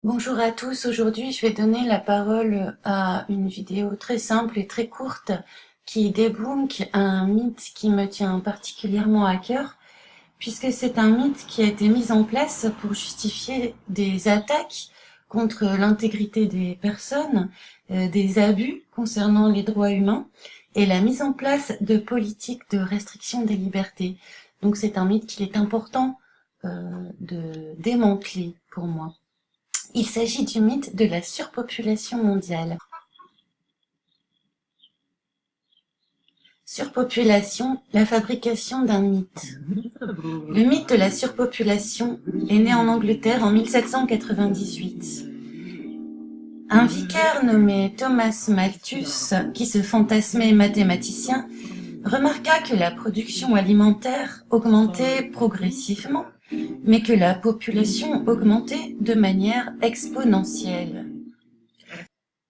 Bonjour à tous, aujourd'hui je vais donner la parole à une vidéo très simple et très courte qui débunk un mythe qui me tient particulièrement à cœur, puisque c'est un mythe qui a été mis en place pour justifier des attaques contre l'intégrité des personnes, des abus concernant les droits humains et la mise en place de politiques de restriction des libertés. Donc c'est un mythe qu'il est important de démanteler pour moi. Il s'agit du mythe de la surpopulation mondiale. Surpopulation, la fabrication d'un mythe. Le mythe de la surpopulation est né en Angleterre en 1798. Un vicaire nommé Thomas Malthus, qui se fantasmait mathématicien, remarqua que la production alimentaire augmentait progressivement, mais que la population augmentait de manière exponentielle.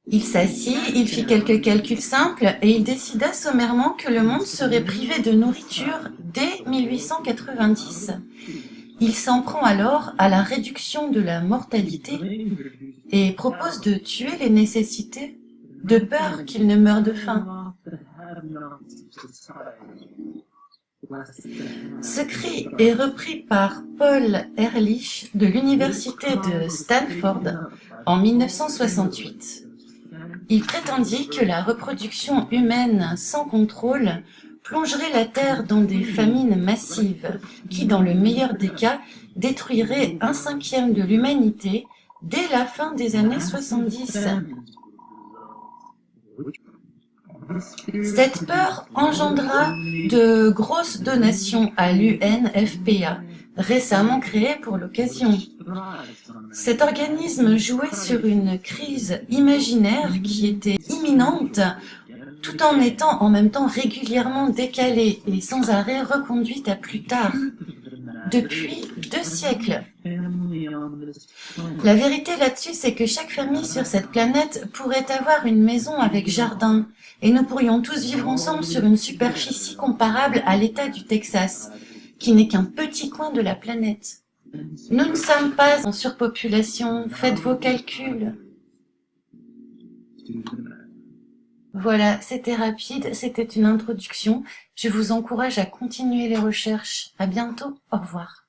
Il s'assit, il fit quelques calculs simples et il décida sommairement que le monde serait privé de nourriture dès 1890. Il s'en prend alors à la réduction de la mortalité et propose de tuer les nécessités de peur qu'ils ne meurent de faim. Ce cri est repris par Paul Ehrlich de l'université de Stanford en 1968. Il prétendit que la reproduction humaine sans contrôle plongerait la Terre dans des famines massives qui, dans le meilleur des cas, détruiraient 1/5 de l'humanité dès la fin des années 70. Cette peur engendra de grosses donations à l'UNFPA, récemment créée pour l'occasion. Cet organisme jouait sur une crise imaginaire qui était imminente, tout en étant en même temps régulièrement décalée et sans arrêt reconduite à plus tard, depuis 2 siècles. La vérité là-dessus, c'est que chaque famille sur cette planète pourrait avoir une maison avec jardin, et nous pourrions tous vivre ensemble sur une superficie comparable à l'État du Texas, qui n'est qu'un petit coin de la planète. Nous ne sommes pas en surpopulation, faites vos calculs. Voilà, c'était rapide, c'était une introduction. Je vous encourage à continuer les recherches. À bientôt, au revoir.